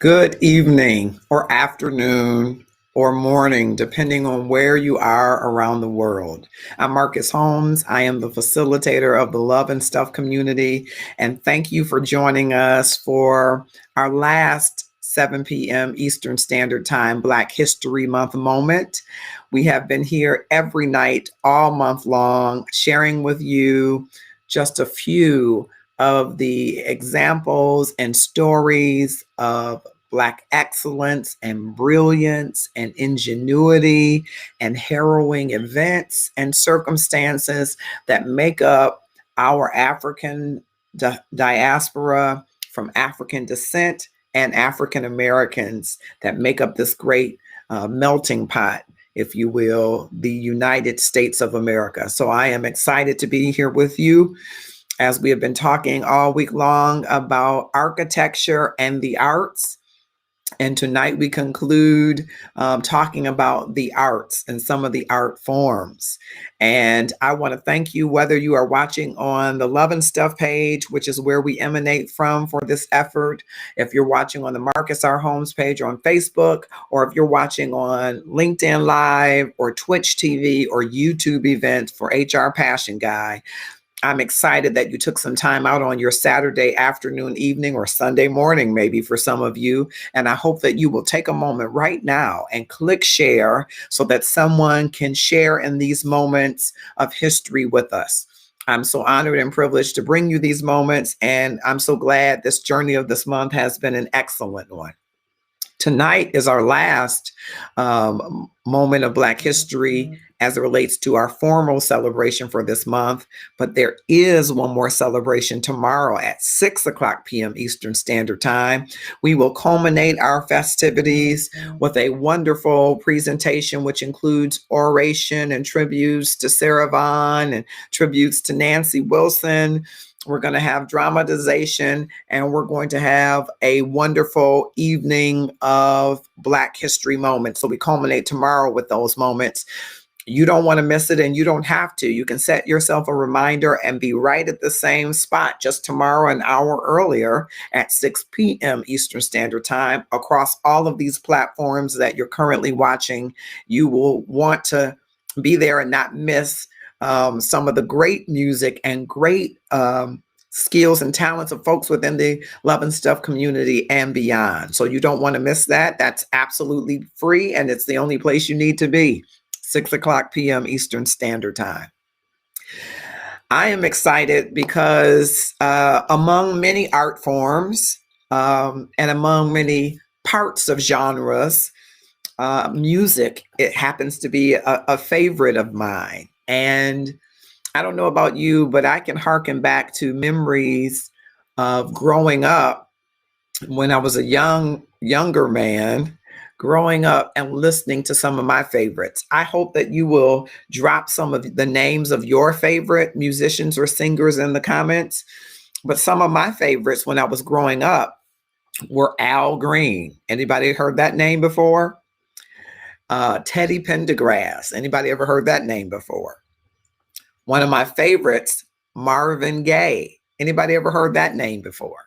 Good evening or afternoon or morning, depending on where you are around the world. I'm Marcus Holmes. I am the facilitator of the Love and Stuff community. And thank you for joining us for our last 7 p.m. Eastern Standard Time Black History Month moment. We have been here every night, all month long, sharing with you just a few of the examples and stories of Black excellence and brilliance and ingenuity and harrowing events and circumstances that make up our African diaspora from African descent and African Americans that make up this great melting pot, if you will, the United States of America. So I am excited to be here with you as we have been talking all week long about architecture and the arts. And tonight we conclude talking about the arts and some of the art forms. And I want to thank you, whether you are watching on the Love and Stuff page, which is where we emanate from for this effort, if you're watching on the Marcus R. Holmes page on Facebook, or if you're watching on LinkedIn Live or Twitch TV or YouTube events for HR Passion Guy. I'm excited that you took some time out on your Saturday afternoon, evening, or Sunday morning, maybe for some of you. And I hope that you will take a moment right now and click share so that someone can share in these moments of history with us. I'm so honored and privileged to bring you these moments. And I'm so glad this journey of this month has been an excellent one. Tonight is our last moment of Black history as it relates to our formal celebration for this month. But there is one more celebration tomorrow at 6 o'clock p.m. Eastern Standard Time. We will culminate our festivities with a wonderful presentation, which includes oration and tributes to Sarah Vaughan and tributes to Nancy Wilson. We're going to have dramatization, and we're going to have a wonderful evening of Black history moments. So we culminate tomorrow with those moments. You don't want to miss it, and you don't have to. You can set yourself a reminder and be right at the same spot just tomorrow, an hour earlier at 6 p.m. Eastern Standard Time. Across all of these platforms that you're currently watching, you will want to be there and not miss some of the great music and great skills and talents of folks within the Love and Stuff community and beyond. So you don't want to miss that. That's absolutely free, and it's the only place you need to be. 6 o'clock p.m. Eastern Standard Time. I am excited because among many art forms and among many parts of genres, music, it happens to be a favorite of mine. And I don't know about you, but I can harken back to memories of growing up when I was a younger man, growing up and listening to some of my favorites. I hope that you will drop some of the names of your favorite musicians or singers in the comments. But some of my favorites when I was growing up were Al Green. Anybody heard that name before? Teddy Pendergrass. Anybody ever heard that name before? One of my favorites, Marvin Gaye. Anybody ever heard that name before?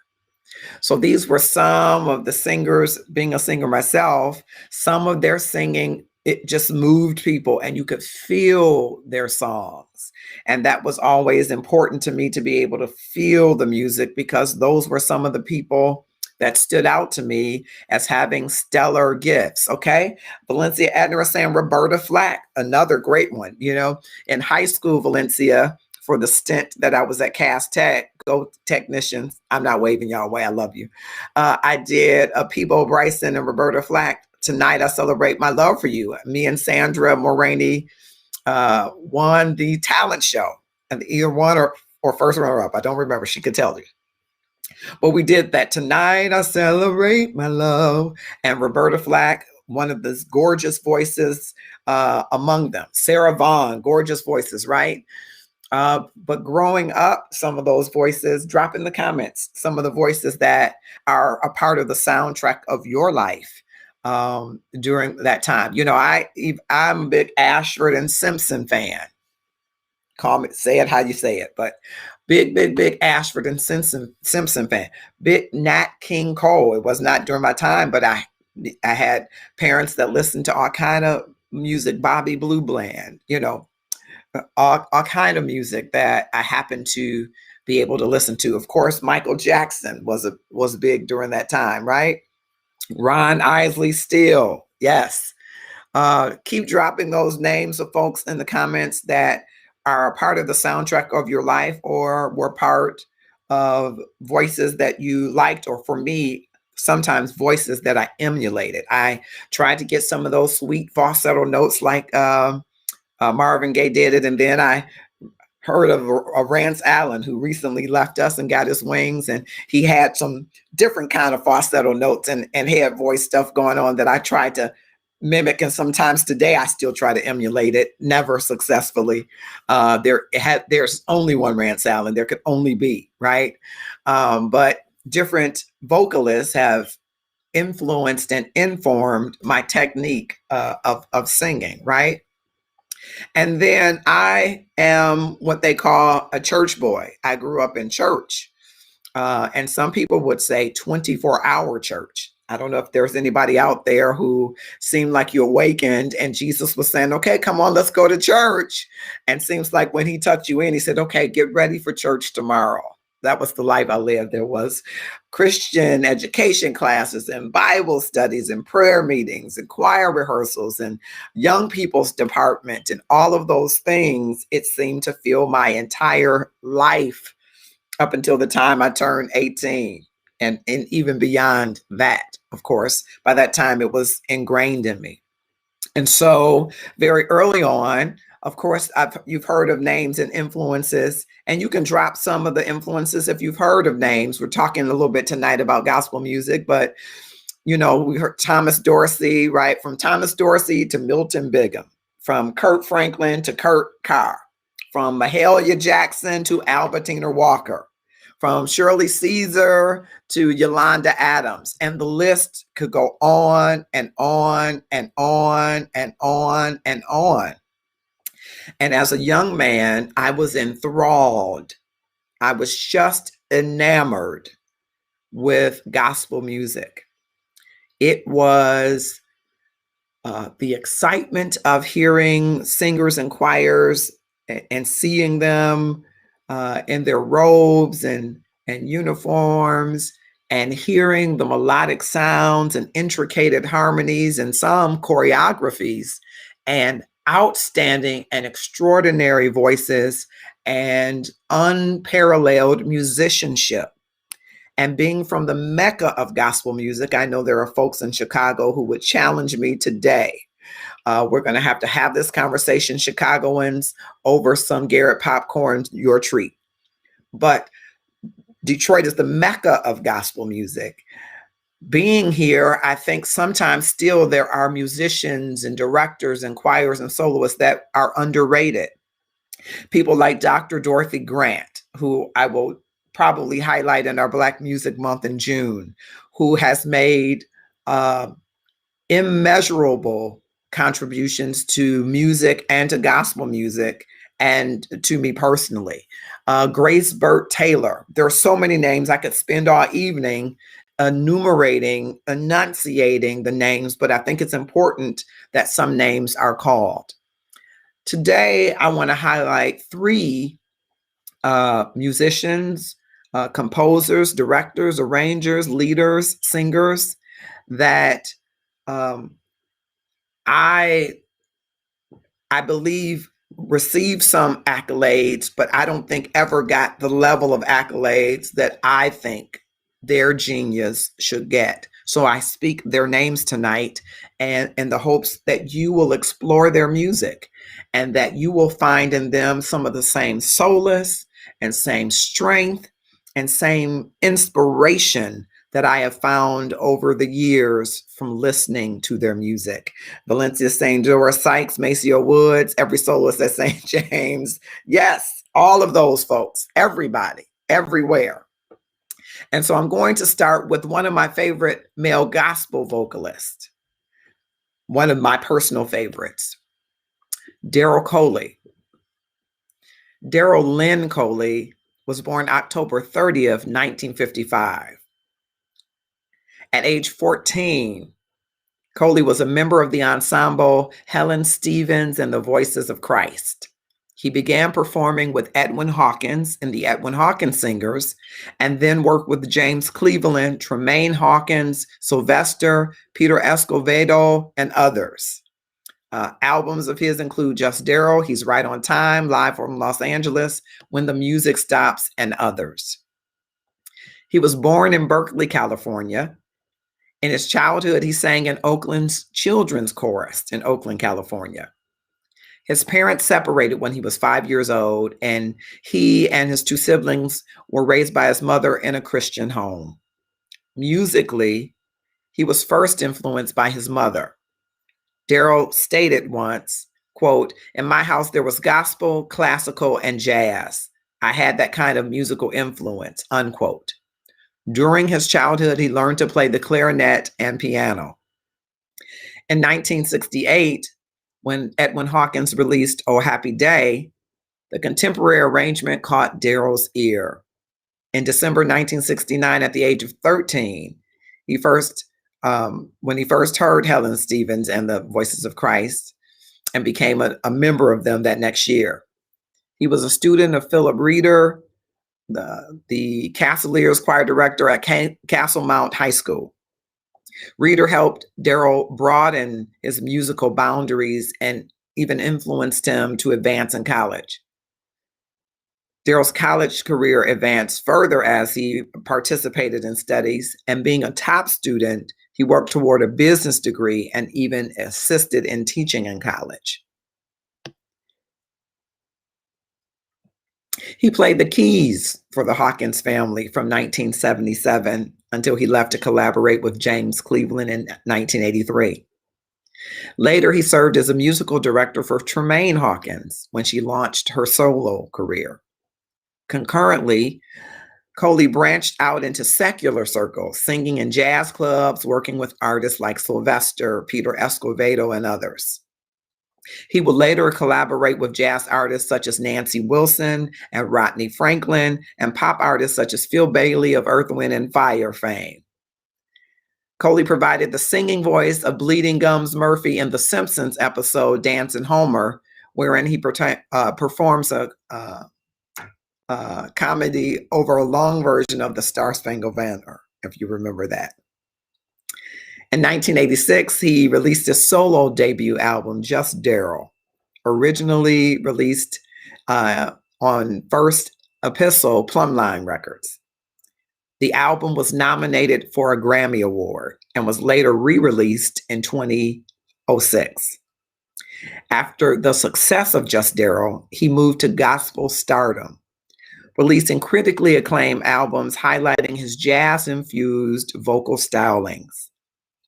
So these were some of the singers. Being a singer myself, some of their singing, it just moved people and you could feel their songs. And that was always important to me, to be able to feel the music, because those were some of the people that stood out to me as having stellar gifts. Okay. Valencia Adner was saying Roberta Flack, another great one. You know, in high school, Valencia, for the stint that I was at Cass Tech, go technicians. I'm not waving y'all away. I love you. I did Peebo Bryson and Roberta Flack. Tonight, I Celebrate My Love for You. Me and Sandra Moraney won the talent show, and either one or first runner up. I don't remember. She could tell you. But we did that. Tonight, I Celebrate My Love. And Roberta Flack, one of the gorgeous voices among them. Sarah Vaughan, gorgeous voices, right? But growing up, some of those voices, drop in the comments some of the voices that are a part of the soundtrack of your life during that time. You know, I'm a big Ashford and Simpson fan. Call me, say it how you say it, but big Ashford and Simpson fan. Big Nat King Cole. It was not during my time, but I had parents that listened to all kind of music, Bobby Blue Bland, all kind of music that I happened to be able to listen to. Of course, Michael Jackson was big during that time, right? Ron Isley Steele, yes. Keep dropping those names of folks in the comments that are a part of the soundtrack of your life or were part of voices that you liked, or for me, sometimes voices that I emulated. I tried to get some of those sweet falsetto notes like Marvin Gaye did it, and then I heard of Rance Allen, who recently left us and got his wings, and he had some different kind of falsetto notes and head voice stuff going on that I tried to mimic, and sometimes today I still try to emulate it, never successfully. There's only one Rance Allen, there could only be, right? But different vocalists have influenced and informed my technique of singing, right? And then I am what they call a church boy. I grew up in church. And some people would say 24-hour church. I don't know if there's anybody out there who seemed like you awakened and Jesus was saying, okay, come on, let's go to church. And seems like when he tucked you in, he said, okay, get ready for church tomorrow. That was the life I lived. There was Christian education classes and Bible studies and prayer meetings and choir rehearsals and young people's department and all of those things. It seemed to fill my entire life up until the time I turned 18 and even beyond that, of course. By that time, it was ingrained in me. And so very early on, of course, you've heard of names and influences, and you can drop some of the influences if you've heard of names. We're talking a little bit tonight about gospel music, but we heard Thomas Dorsey, right? From Thomas Dorsey to Milton Bigham, from Kurt Franklin to Kurt Carr, from Mahalia Jackson to Albertina Walker, from Shirley Caesar to Yolanda Adams. And the list could go on and on and on and on and on. And as a young man, I was enthralled. I was just enamored with gospel music. It was the excitement of hearing singers and choirs and seeing them in their robes and uniforms, and hearing the melodic sounds and intricate harmonies and some choreographies and outstanding and extraordinary voices and unparalleled musicianship. And being from the mecca of gospel music, I know there are folks in Chicago who would challenge me today. We're going to have this conversation, Chicagoans, over some Garrett popcorn, your treat. But Detroit is the mecca of gospel music. Being here, I think sometimes still there are musicians and directors and choirs and soloists that are underrated. People like Dr. Dorothy Grant, who I will probably highlight in our Black Music Month in June, who has made immeasurable contributions to music and to gospel music and to me personally. Grace Burt Taylor. There are so many names. I could spend all evening enunciating the names, but I think it's important that some names are called. Today, I want to highlight three musicians, composers, directors, arrangers, leaders, singers that I believe received some accolades, but I don't think ever got the level of accolades that I think their genius should get. So I speak their names tonight and in the hopes that you will explore their music and that you will find in them some of the same solace and same strength and same inspiration that I have found over the years from listening to their music. Valencia St. Doris Sykes, Maceo Woods, every soloist at St. James. Yes, all of those folks, everybody, everywhere. And so I'm going to start with one of my favorite male gospel vocalists, one of my personal favorites, Daryl Coley. Daryl Lynn Coley was born October 30th, 1955. At age 14, Coley was a member of the ensemble Helen Stevens and the Voices of Christ. He began performing with Edwin Hawkins in the Edwin Hawkins Singers, and then worked with James Cleveland, Tremaine Hawkins, Sylvester, Peter Escovedo, and others. Albums of his include Just Daryl, He's Right on Time, Live from Los Angeles, When the Music Stops, and others. He was born in Berkeley, California. In his childhood, he sang in Oakland's Children's Chorus in Oakland, California. His parents separated when he was 5 years old, and he and his two siblings were raised by his mother in a Christian home. Musically, he was first influenced by his mother. Daryl stated once, quote, "In my house, there was gospel, classical, and jazz. I had that kind of musical influence," unquote. During his childhood, he learned to play the clarinet and piano. In 1968, when Edwin Hawkins released Oh Happy Day, the contemporary arrangement caught Daryl's ear. In December 1969, at the age of 13, when he first heard Helen Stevens and the Voices of Christ and became a member of them that next year. He was a student of Philip Reeder, the Castleers choir director at Castlemount High School. Reeder helped Daryl broaden his musical boundaries and even influenced him to advance in college. Daryl's college career advanced further as he participated in studies, and being a top student, he worked toward a business degree and even assisted in teaching in college. He played the keys for the Hawkins family from 1977 until he left to collaborate with James Cleveland in 1983. Later, he served as a musical director for Tremaine Hawkins when she launched her solo career. Concurrently, Coley branched out into secular circles, singing in jazz clubs, working with artists like Sylvester, Peter Escovedo, and others. He would later collaborate with jazz artists such as Nancy Wilson and Rodney Franklin, and pop artists such as Phil Bailey of Earth, Wind & Fire fame. Coley provided the singing voice of Bleeding Gums Murphy in the Simpsons episode Dancing Homer, wherein he performs a comedy over a long version of the Star Spangled Banner, if you remember that. In 1986, he released his solo debut album, Just Daryl, originally released on First Epistle Plumline Records. The album was nominated for a Grammy Award and was later re-released in 2006. After the success of Just Daryl, he moved to gospel stardom, releasing critically acclaimed albums highlighting his jazz-infused vocal stylings.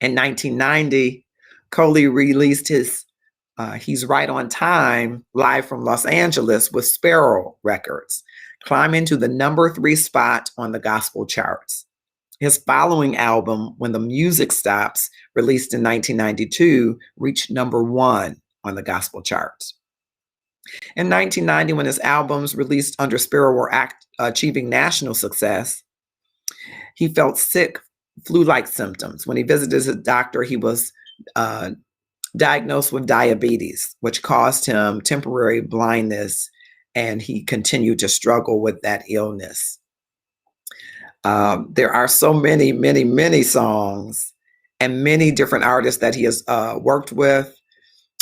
In 1990, Coley released his He's Right on Time, Live from Los Angeles with Sparrow Records, climbing to the number 3 spot on the gospel charts. His following album, When the Music Stops, released in 1992, reached number 1 on the gospel charts. In 1990, when his albums released under Sparrow were achieving national success, he felt sick, flu-like symptoms. When he visited his doctor, he was diagnosed with diabetes, which caused him temporary blindness, and he continued to struggle with that illness. There are so many, many, many songs and many different artists that he has worked with,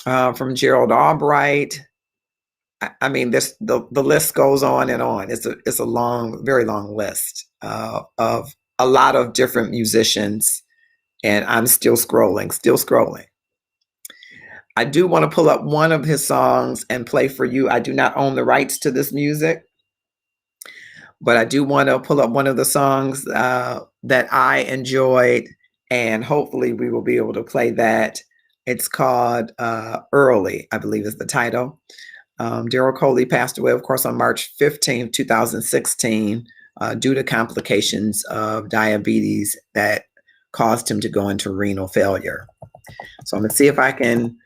from Gerald Albright. I mean, the list goes on and on. It's a long, very long list of a lot of different musicians, and I'm still scrolling. I do want to pull up one of his songs and play for you. I do not own the rights to this music, but I do want to pull up one of the songs that I enjoyed, and hopefully we will be able to play that. It's called Early, I believe is the title. Daryl Coley passed away, of course, on March 15, 2016, due to complications of diabetes that caused him to go into renal failure. So I'm going to see if I can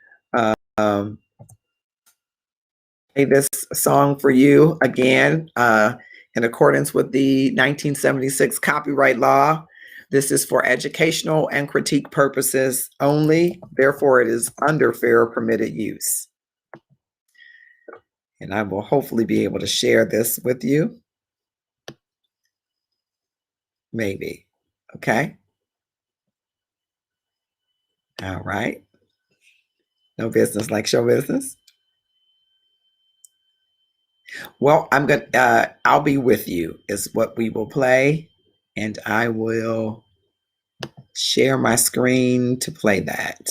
this song for you again, in accordance with the 1976 copyright law. This is for educational and critique purposes only. Therefore, it is under fair permitted use. And I will hopefully be able to share this with you. Maybe. Okay. All right. No business like show business. Well, I'll be with you is what we will play. And I will share my screen to play that.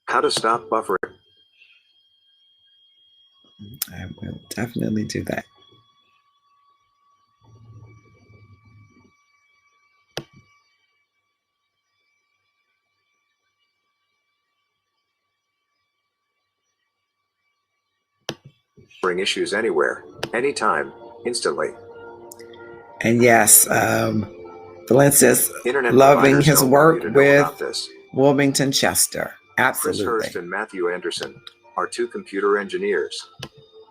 How to stop buffering. I will definitely do that. Bring issues anywhere, anytime, instantly. And yes, Valencia's loving his work with Wilmington Chester. Absolutely. Chris Hurst and Matthew Anderson are two computer engineers.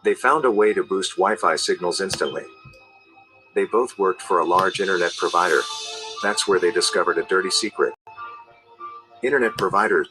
They found a way to boost Wi-Fi signals instantly. They both worked for a large internet provider. That's where they discovered a dirty secret. Internet providers.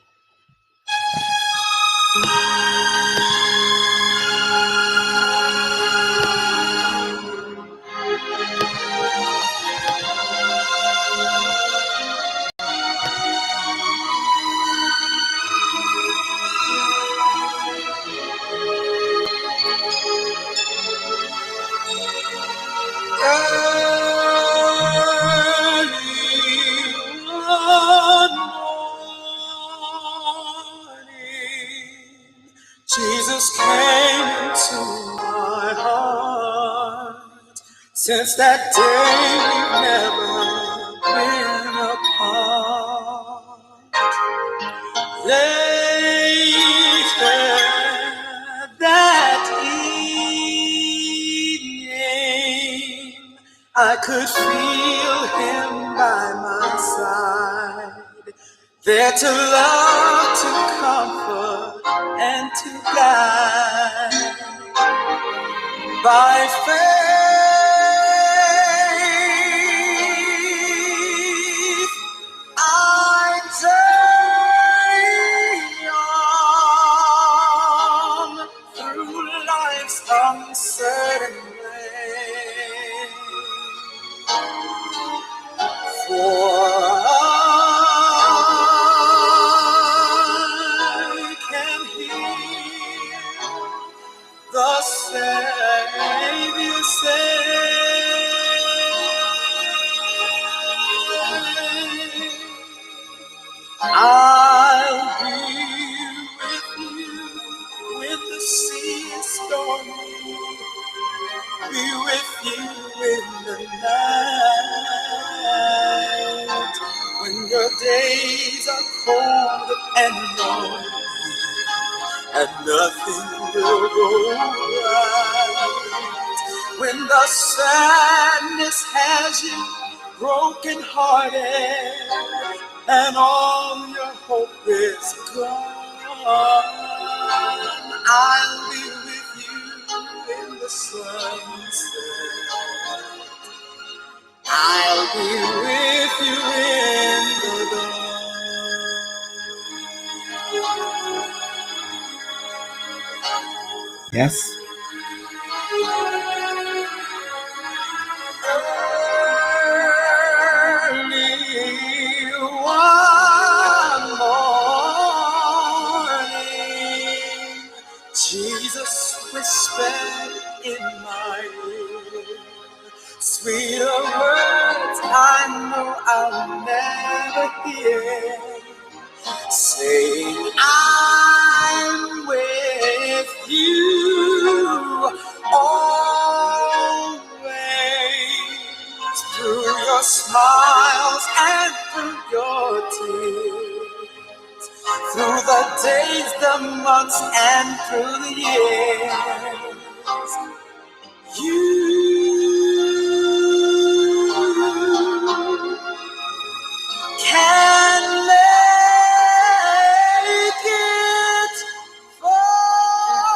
Jesus came into my heart. Since that day we've never been apart. Later that evening, I could feel him by my side, there to love, to comfort, and to guide. By faith, I journey on through life's uncertain way. For I can hear the Savior say, I'll be with you when the sea is stormy, be with you in the night, when your days are cold and lonely, and nothing will go right, when the sadness has you broken hearted and all your hope is gone. I'll be with you in the sunset. I'll be with you in the dawn. Yes. Jesus whispered in my ear sweeter words I know I'll never hear, saying I'm with you always, through your smiles and through your tears, through the days, the months, and through the years. You can make it for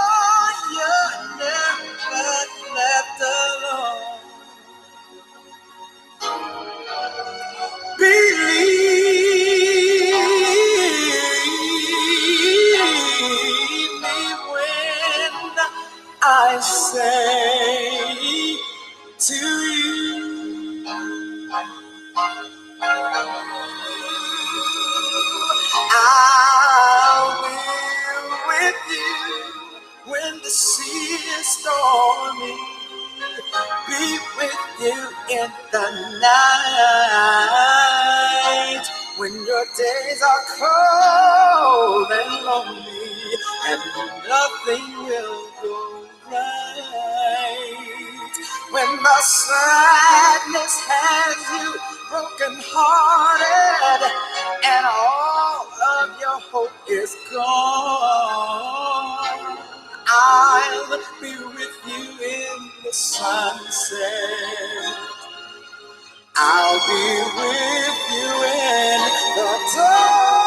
say to you, I'll be with you when the sea is stormy, be with you in the night, when your days are cold and lonely, and nothing will go right, when the sadness has you broken hearted, and all of your hope is gone. I'll be with you in the sunset. I'll be with you in the dawn.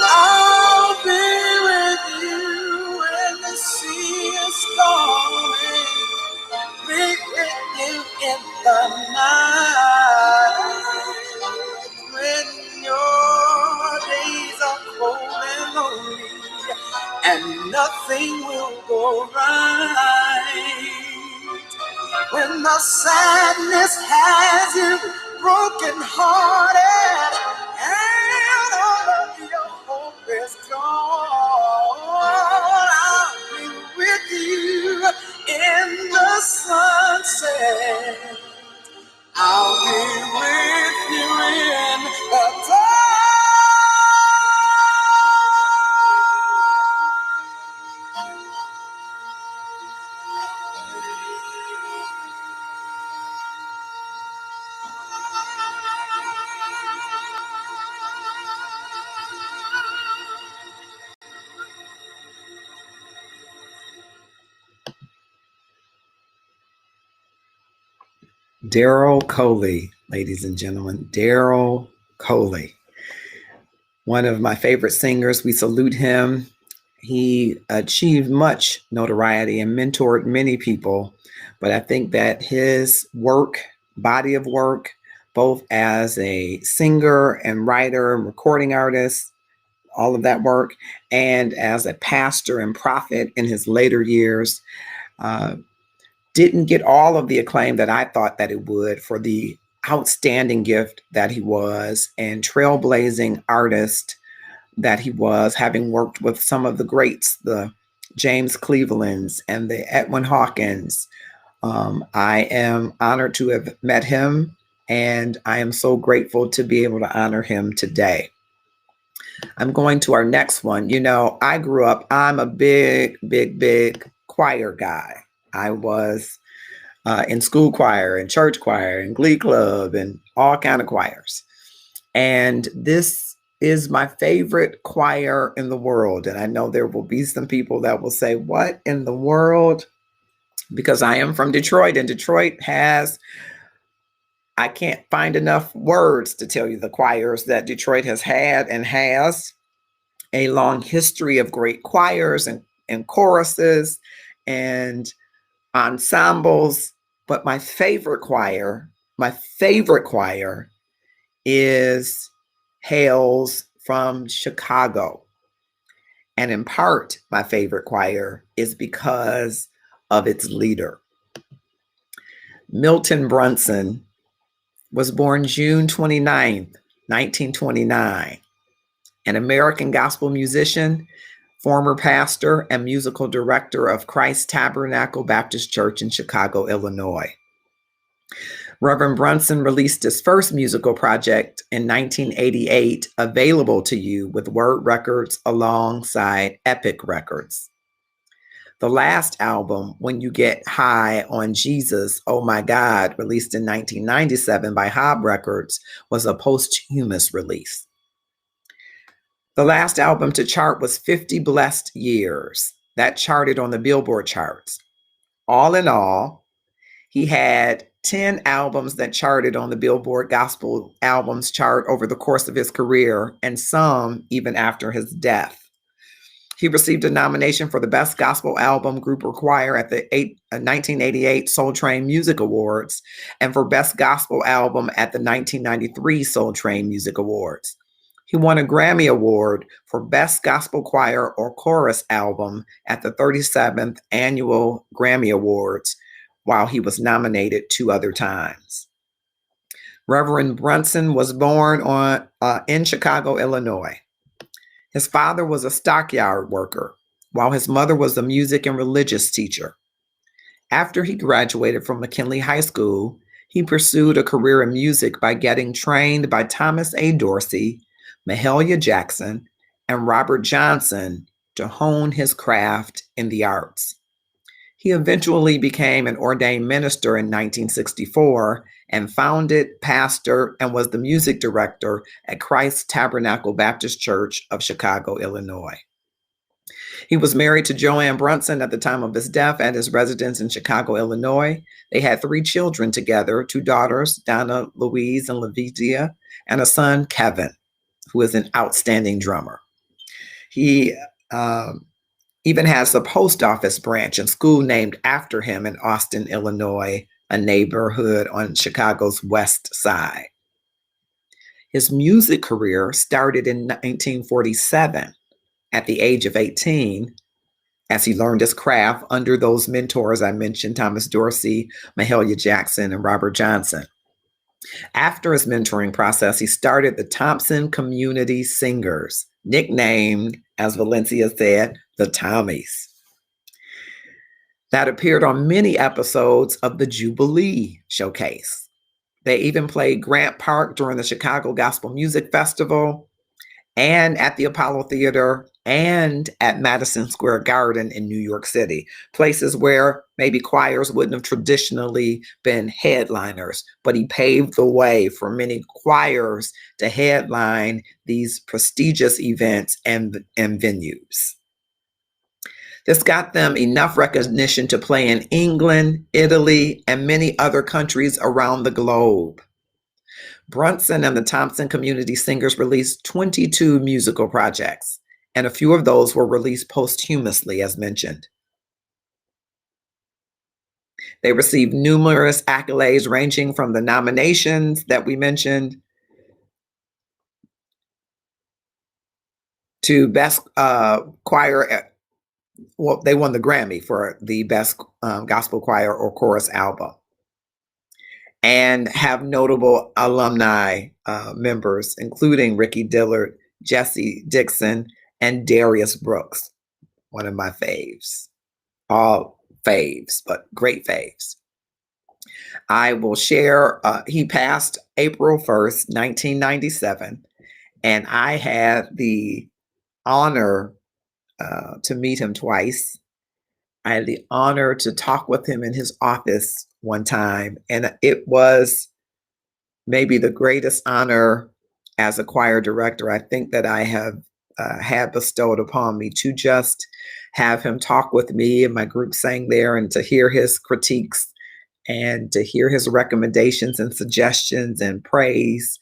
I'll be with you when the sea is stormy, be with you in the night, when your days are cold and lonely, and nothing will go right, when the sadness has you broken hearted, and all of your hope is gone. I'll be with you in the sunset. I'll be with you in the dark. Daryl Coley, ladies and gentlemen, Daryl Coley, one of my favorite singers. We salute him. He achieved much notoriety and mentored many people, but I think that his work, body of work, both as a singer and writer and recording artist, all of that work, and as a pastor and prophet in his later years, didn't get all of the acclaim that I thought that it would for the outstanding gift that he was and trailblazing artist that he was, having worked with some of the greats, the James Clevelands and the Edwin Hawkins. I am honored to have met him, and I am so grateful to be able to honor him today. I'm going to our next one. You know, I grew up, I'm a big choir guy. I was in school choir and church choir and glee club and all kind of choirs. And this is my favorite choir in the world. And I know there will be some people that will say, what in the world? Because I am from Detroit, and Detroit has, I can't find enough words to tell you the choirs that Detroit has had and has a long history of great choirs and choruses and ensembles. But my favorite choir is hails from Chicago. And in part, my favorite choir is because of its leader. Milton Brunson was born June 29th, 1929, an American gospel musician, former pastor, and musical director of Christ Tabernacle Baptist Church in Chicago, Illinois. Reverend Brunson released his first musical project in 1988, Available to You, with Word Records alongside Epic Records. The last album, When You Get High on Jesus, Oh My God, released in 1997 by Hob Records, was a posthumous release. The last album to chart was 50 Blessed Years. That charted on the Billboard charts. All in all, he had 10 albums that charted on the Billboard Gospel Albums chart over the course of his career, and some even after his death. He received a nomination for the Best Gospel Album, Group or Choir at the 1988 Soul Train Music Awards and for Best Gospel Album at the 1993 Soul Train Music Awards. He won a Grammy Award for Best Gospel Choir or Chorus Album at the 37th Annual Grammy Awards, while he was nominated 2 other times. Reverend Brunson was born in Chicago, Illinois. His father was a stockyard worker, while his mother was a music and religious teacher. After he graduated from McKinley High School, he pursued a career in music by getting trained by Thomas A. Dorsey, Mahalia Jackson, and Robert Johnson to hone his craft in the arts. He eventually became an ordained minister in 1964 and founded, pastor, and was the music director at Christ Tabernacle Baptist Church of Chicago, Illinois. He was married to Joanne Brunson at the time of his death at his residence in Chicago, Illinois. They had 3 children together, 2 daughters, Donna, Louise, and Lavidia, and a son, Kevin, who is an outstanding drummer. He even has a post office branch and school named after him in Austin, Illinois, a neighborhood on Chicago's west side. His music career started in 1947 at the age of 18, as he learned his craft under those mentors I mentioned, Thomas Dorsey, Mahalia Jackson, and Robert Johnson. After his mentoring process, he started the Thompson Community Singers, nicknamed, as Valencia said, the Tommies, that appeared on many episodes of the Jubilee Showcase. They even played Grant Park during the Chicago Gospel Music Festival and at the Apollo Theater and at Madison Square Garden in New York City, places where maybe choirs wouldn't have traditionally been headliners, but he paved the way for many choirs to headline these prestigious events and venues. This got them enough recognition to play in England, Italy, and many other countries around the globe. Brunson and the Thompson Community Singers released 22 musical projects, and a few of those were released posthumously, as mentioned. They received numerous accolades ranging from the nominations that we mentioned to Best Choir. Well, they won the Grammy for the Best Gospel Choir or Chorus Album, and have notable alumni members, including Ricky Dillard, Jesse Dixon, and Darius Brooks, one of my faves. All faves, but great faves. I will share, he passed April 1st, 1997, and I had the honor to meet him twice. I had the honor to talk with him in his office one time, and it was maybe the greatest honor as a choir director I think that I have had bestowed upon me, to just have him talk with me and my group sang there, and to hear his critiques and to hear his recommendations and suggestions and praise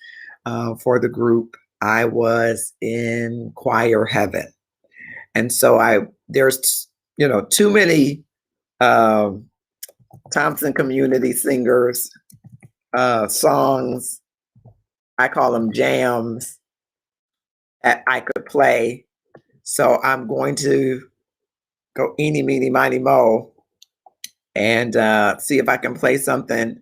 for the group. I was in choir heaven. And so there's, too many Thompson Community Singers songs, I call them jams, I could play. So I'm going to go eeny, meeny, miny, mo, and see if I can play something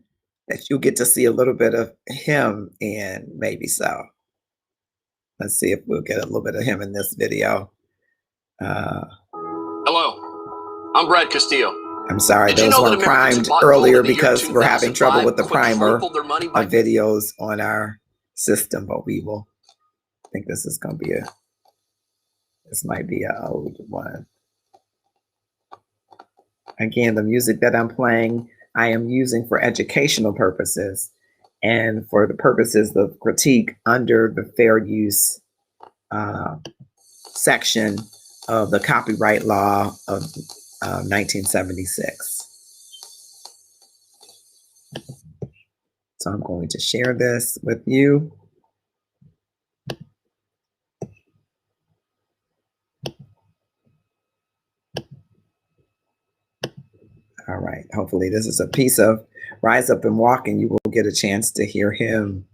that you'll get to see a little bit of him in, maybe so. Let's see if we'll get a little bit of him in this video. Hello, I'm Brad Castillo. I'm sorry, those weren't primed earlier because we're having trouble with the primer of videos on our system, but we will. I think this is going to be this might be an old one. Again, the music that I'm playing, I am using for educational purposes and for the purposes of critique under the fair use section of the copyright law of 1976. So I'm going to share this with you. All right. Hopefully, this is a piece of Rise Up and Walk, and you will get a chance to hear him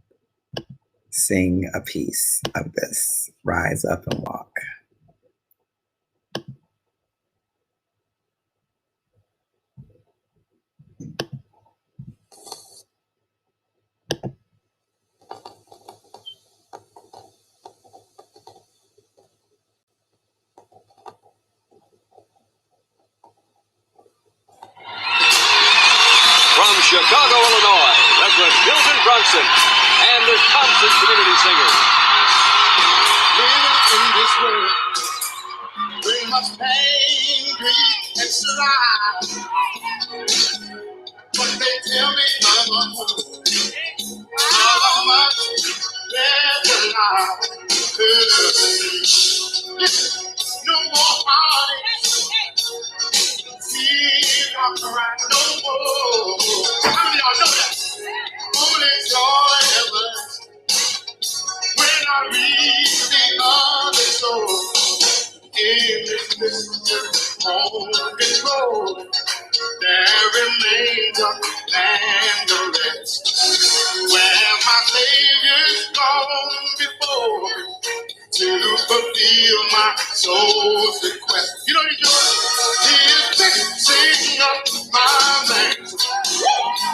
sing a piece of this Rise Up and Walk. From Chicago, Illinois, Reverend Milton Brunson and the Thompson Community Singers. Living in this world, bring us pain, grief, and strife. But they tell me how much there's a lie. No more heartache, tears are crying no more. How many of y'all know that? Only joy ever when I reach the other shore. In this mystery, home control, there remains a land of rest, where my Savior's gone before to fulfill my soul's request. You know, He is fixing up my land,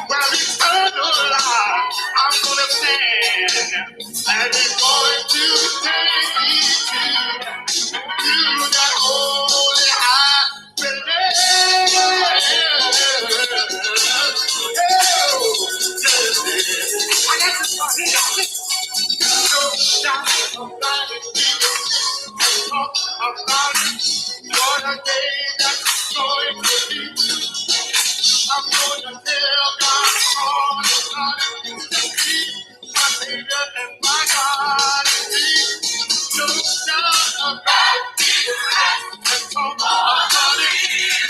where eternal life I'm gonna stand, and He's going to take me to that holy high place. I got this part here. No doubt about it. Talk about it. What a day that's going to be. I'm going to tell God all about it. To be my Savior and my God. No doubt about it. And talk about it.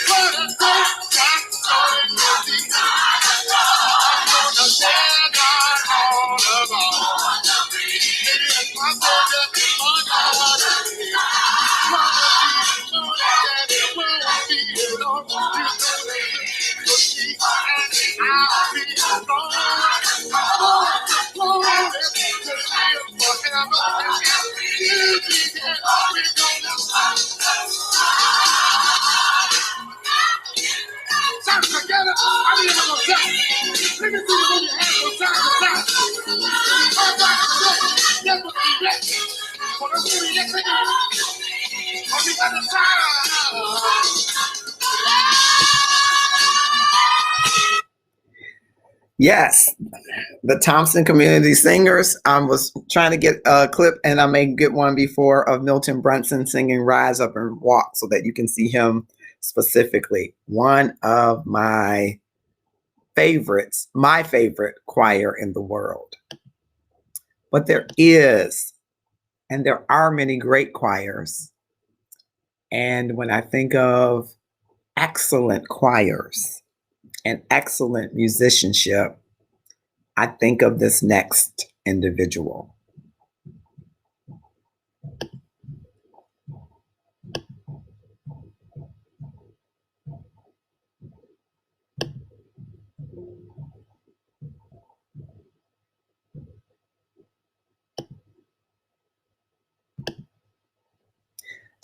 What a day that's going to be. I'm going to tell God all about it. It's my Savior and my God. Together, I need to go down. Let me see you when you have from time to time. Yes, but be back. For the city, yes, again. On the other side. Yes, the Thompson Community Singers. I was trying to get a clip, and I may get one before, of Milton Brunson singing Rise Up and Walk so that you can see him specifically. One of my favorites, my favorite choir in the world. But there is, and there are many great choirs. And when I think of excellent choirs and excellent musicianship, I think of this next individual.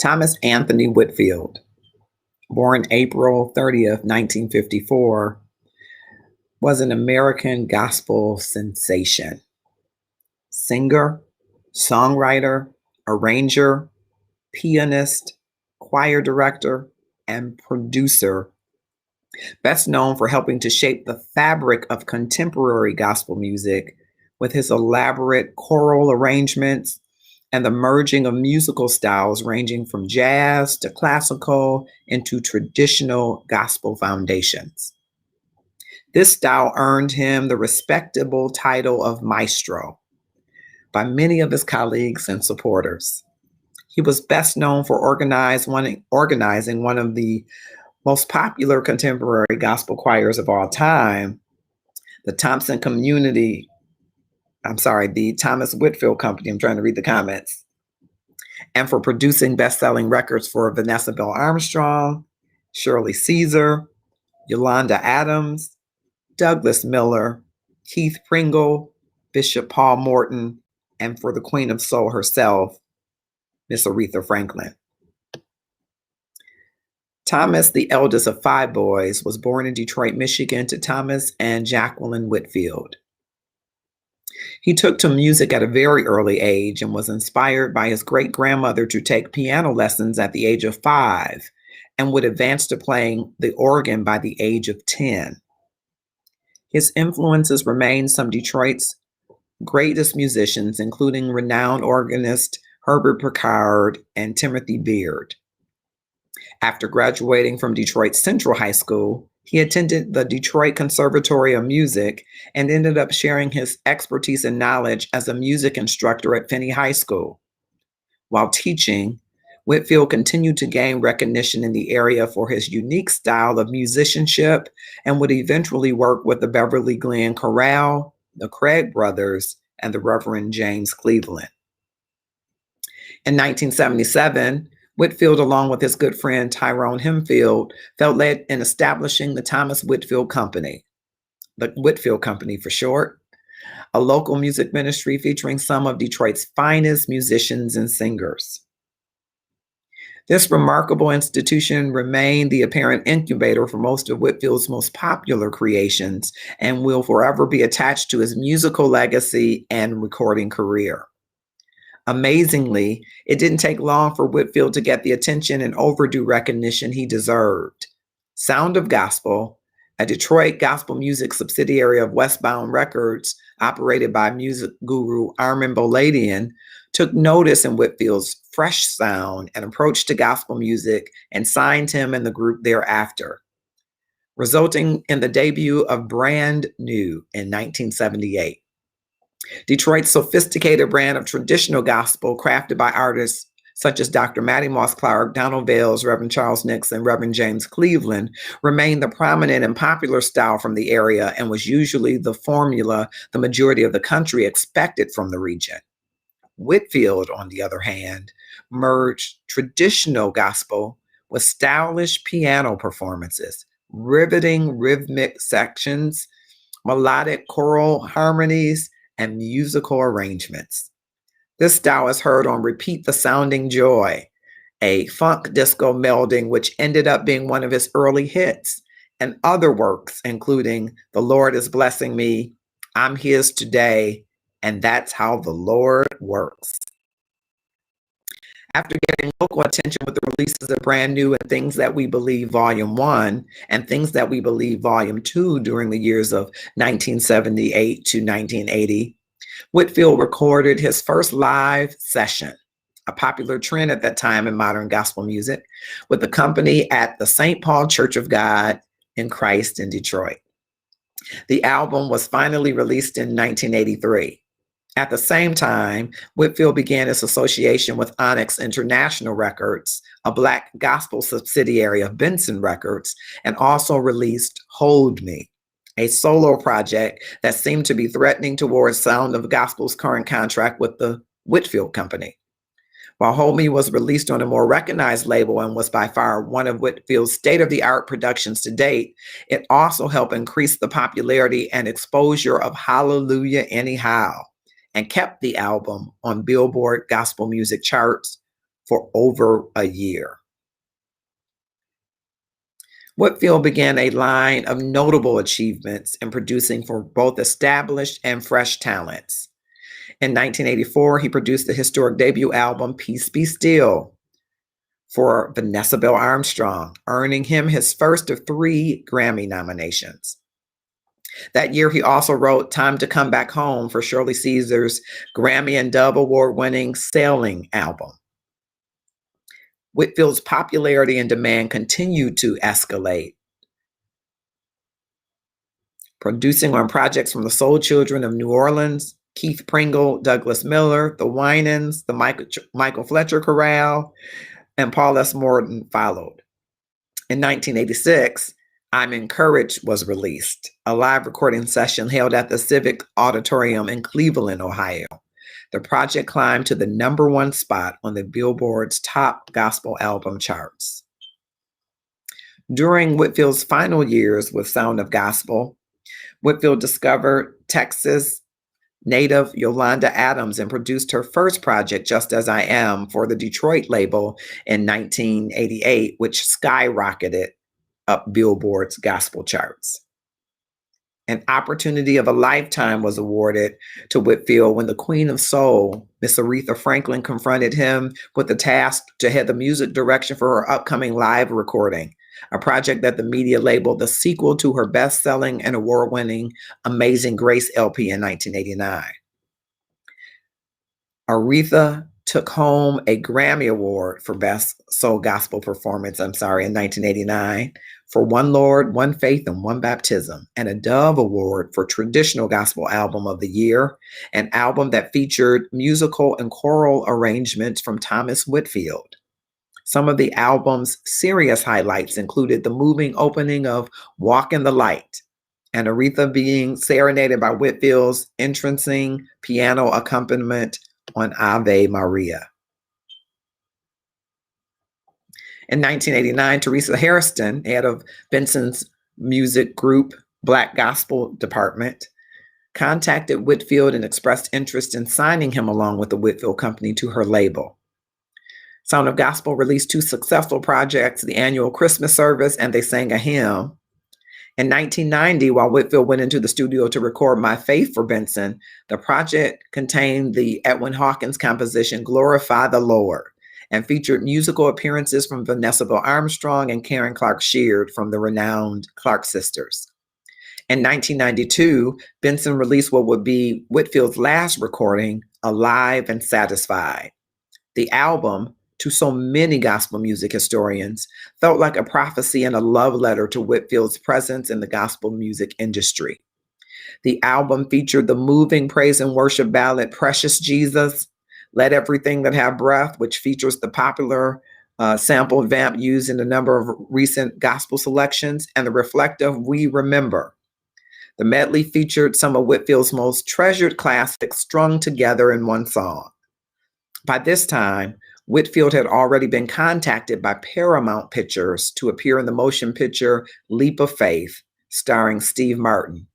Thomas Anthony Whitfield, born April 30th, 1954, was an American gospel sensation. Singer, songwriter, arranger, pianist, choir director, and producer. Best known for helping to shape the fabric of contemporary gospel music with his elaborate choral arrangements and the merging of musical styles ranging from jazz to classical into traditional gospel foundations. This style earned him the respectable title of maestro by many of his colleagues and supporters. He was best known for organizing one of the most popular contemporary gospel choirs of all time, the the Thomas Whitfield Company. I'm trying to read the comments. And for producing best-selling records for Vanessa Bell Armstrong, Shirley Caesar, Yolanda Adams, Douglas Miller, Keith Pringle, Bishop Paul Morton, and for the Queen of Soul herself, Miss Aretha Franklin. Thomas, the eldest of 5 boys, was born in Detroit, Michigan to Thomas and Jacqueline Whitfield. He took to music at a very early age and was inspired by his great-grandmother to take piano lessons at the age of 5 and would advance to playing the organ by the age of 10. His influences remain some Detroit's greatest musicians, including renowned organist Herbert Picard and Timothy Beard. After graduating from Detroit Central High School, he attended the Detroit Conservatory of Music and ended up sharing his expertise and knowledge as a music instructor at Finney High School. While teaching, Whitfield continued to gain recognition in the area for his unique style of musicianship and would eventually work with the Beverly Glen Chorale, the Craig Brothers, and the Reverend James Cleveland. In 1977, Whitfield, along with his good friend Tyrone Hempfield, felt led in establishing the Thomas Whitfield Company, the Whitfield Company for short, a local music ministry featuring some of Detroit's finest musicians and singers. This remarkable institution remained the apparent incubator for most of Whitfield's most popular creations and will forever be attached to his musical legacy and recording career. Amazingly, it didn't take long for Whitfield to get the attention and overdue recognition he deserved. Sound of Gospel, a Detroit gospel music subsidiary of Westbound Records, operated by music guru Armin Boladian, took notice in Whitfield's fresh sound and approach to gospel music and signed him and the group thereafter, resulting in the debut of Brand New in 1978. Detroit's sophisticated brand of traditional gospel crafted by artists such as Dr. Mattie Moss Clark, Donald Bales, Reverend Charles Nix, and Reverend James Cleveland remained the prominent and popular style from the area and was usually the formula the majority of the country expected from the region. Whitfield, on the other hand, merged traditional gospel with stylish piano performances, riveting rhythmic sections, melodic choral harmonies, and musical arrangements. This style is heard on Repeat the Sounding Joy, a funk disco melding which ended up being one of his early hits, and other works including The Lord is Blessing Me, I'm His Today, and That's How the Lord Works. After getting local attention with the releases of Brand New and Things That We Believe Volume 1 and Things That We Believe Volume 2 during the years of 1978 to 1980, Whitfield recorded his first live session, a popular trend at that time in modern gospel music, with the company at the St. Paul Church of God in Christ in Detroit. The album was finally released in 1983. At the same time, Whitfield began his association with Onyx International Records, a Black gospel subsidiary of Benson Records, and also released Hold Me, a solo project that seemed to be threatening towards Sound of Gospel's current contract with the Whitfield Company. While Hold Me was released on a more recognized label and was by far one of Whitfield's state-of-the-art productions to date, it also helped increase the popularity and exposure of Hallelujah Anyhow, and kept the album on Billboard gospel music charts for over a year. Whitfield began a line of notable achievements in producing for both established and fresh talents. In 1984, he produced the historic debut album Peace Be Still for Vanessa Bell Armstrong, earning him his first of 3 Grammy nominations. That year, he also wrote Time to Come Back Home for Shirley Caesar's Grammy and Dove Award-winning Sailing album. Whitfield's popularity and demand continued to escalate, producing on projects from the Soul Children of New Orleans, Keith Pringle, Douglas Miller, the Winans, the Michael Fletcher Chorale, and Paul S. Morton followed. In 1986, I'm Encouraged was released, a live recording session held at the Civic Auditorium in Cleveland, Ohio. The project climbed to the #1 spot on the Billboard's top gospel album charts. During Whitfield's final years with Sound of Gospel, Whitfield discovered Texas native Yolanda Adams and produced her first project, Just As I Am, for the Detroit label in 1988, which skyrocketed up Billboard's gospel charts. An opportunity of a lifetime was awarded to Whitfield when the Queen of Soul, Miss Aretha Franklin, confronted him with the task to head the music direction for her upcoming live recording, a project that the media labeled the sequel to her best-selling and award-winning Amazing Grace LP in 1989. Aretha took home a Grammy Award for Best Soul Gospel Performance, in 1989, for One Lord, One Faith, and One Baptism, and a Dove Award for Traditional Gospel Album of the Year, an album that featured musical and choral arrangements from Thomas Whitfield. Some of the album's serious highlights included the moving opening of Walk in the Light, and Aretha being serenaded by Whitfield's entrancing piano accompaniment on Ave Maria. In 1989, Teresa Hairston, head of Benson's music group, Black Gospel Department, contacted Whitfield and expressed interest in signing him along with the Whitfield Company to her label. Sound of Gospel released two successful projects, the annual Christmas service and They Sang a Hymn. In 1990, while Whitfield went into the studio to record My Faith for Benson, the project contained the Edwin Hawkins composition Glorify the Lord and featured musical appearances from Vanessa Bell Armstrong and Karen Clark Sheard from the renowned Clark sisters. In 1992, Benson released what would be Whitfield's last recording, Alive and Satisfied. The album, to so many gospel music historians, felt like a prophecy and a love letter to Whitfield's presence in the gospel music industry. The album featured the moving praise and worship ballad Precious Jesus, Let Everything That Have Breath, which features the popular sample vamp used in a number of recent gospel selections, and the reflective We Remember. The medley featured some of Whitfield's most treasured classics strung together in one song. By this time, Whitfield had already been contacted by Paramount Pictures to appear in the motion picture Leap of Faith, starring Steve Martin.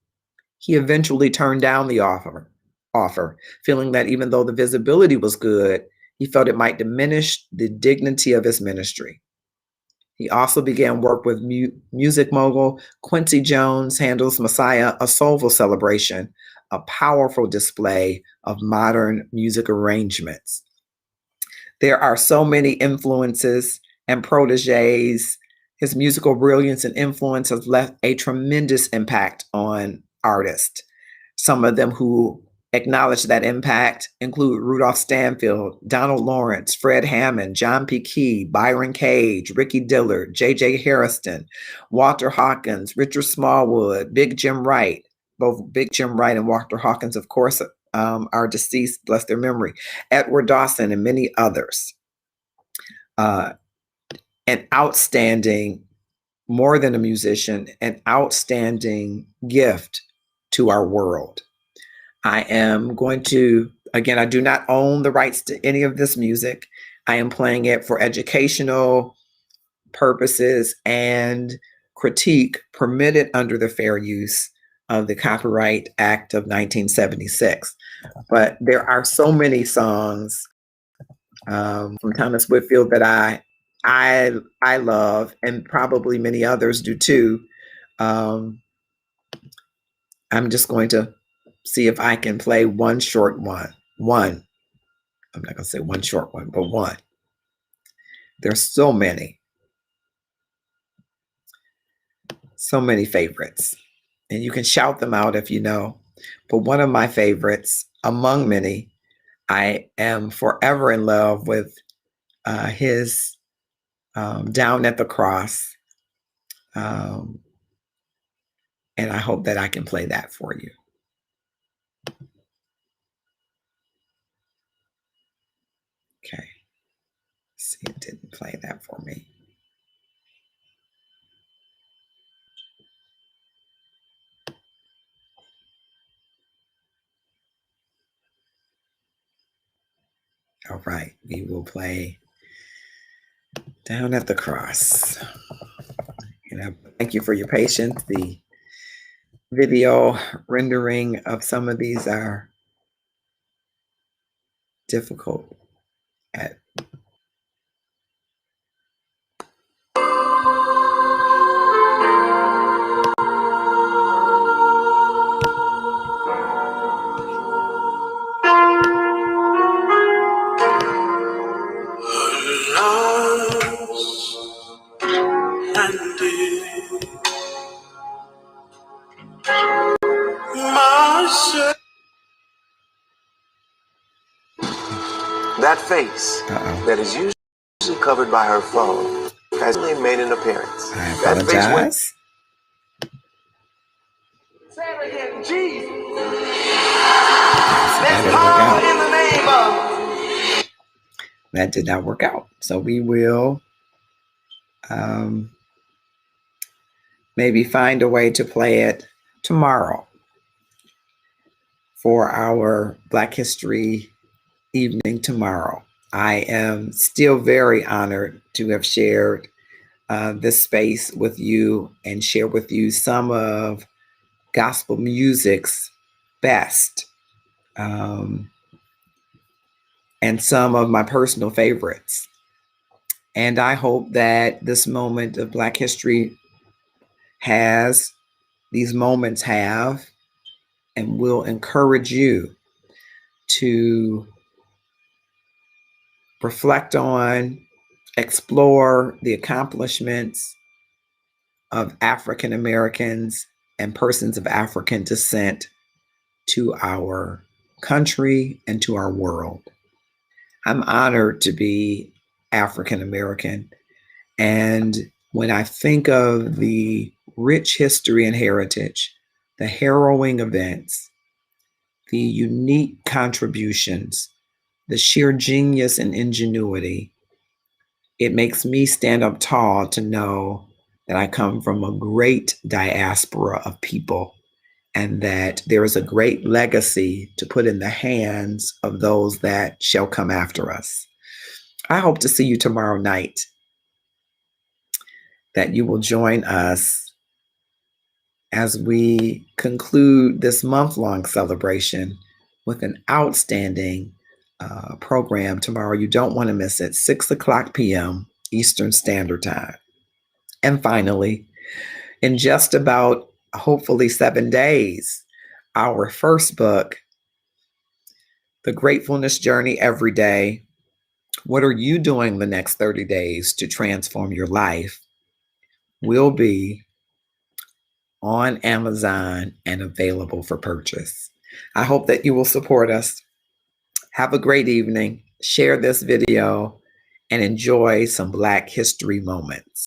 He eventually turned down the offer, feeling that even though the visibility was good, he felt it might diminish the dignity of his ministry. He also began work with music mogul Quincy Jones, Handel's Messiah, a Soulful Celebration, a powerful display of modern music arrangements. There are so many influences and proteges. His musical brilliance and influence has left a tremendous impact on artists. Some of them who acknowledge that impact include Rudolph Stanfield, Donald Lawrence, Fred Hammond, John P. Key, Byron Cage, Ricky Dillard, J.J. Hairston, Walter Hawkins, Richard Smallwood, Big Jim Wright. Both Big Jim Wright and Walter Hawkins, of course, are deceased, bless their memory, Edward Dawson, and many others. An outstanding, more than a musician, an outstanding gift to our world. I am going to, again, I do not own the rights to any of this music. I am playing it for educational purposes and critique permitted under the Fair Use of the Copyright Act of 1976. But there are so many songs from Thomas Whitfield that I love, and probably many others do too. I'm just going to see if I can play one short one. I'm not going to say one short one, but one. There's so many favorites. And you can shout them out if you know. But one of my favorites, among many, I am forever in love with his Down at the Cross. And I hope that I can play that for you. Okay. See, it didn't play that for me. All right, we will play Down at the Cross. Thank you for your patience. The video rendering of some of these are difficult at That face that is usually covered by her phone has only made an appearance. I That face went. apologize. Say it again, Jesus. That Let's didn't work call out. in the name of. That did not work out. So we will maybe find a way to play it tomorrow for our Black History evening tomorrow. I am still very honored to have shared this space with you and share with you some of gospel music's best and some of my personal favorites. And I hope that this moment of Black History these moments have, and will encourage you to reflect on, explore the accomplishments of African Americans and persons of African descent to our country and to our world. I'm honored to be African American. And when I think of the rich history and heritage, the harrowing events, the unique contributions, the sheer genius and ingenuity, it makes me stand up tall to know that I come from a great diaspora of people and that there is a great legacy to put in the hands of those that shall come after us. I hope to see you tomorrow night, that you will join us as we conclude this month-long celebration with an outstanding program tomorrow. You don't want to miss it, 6:00 p.m. Eastern Standard Time. And finally, in just about hopefully 7 days, our first book, The Gratefulness Journey Every Day. What are you doing the next 30 days to transform your life? Will be on Amazon and available for purchase. I hope that you will support us. Have a great evening. Share this video and enjoy some Black History moments.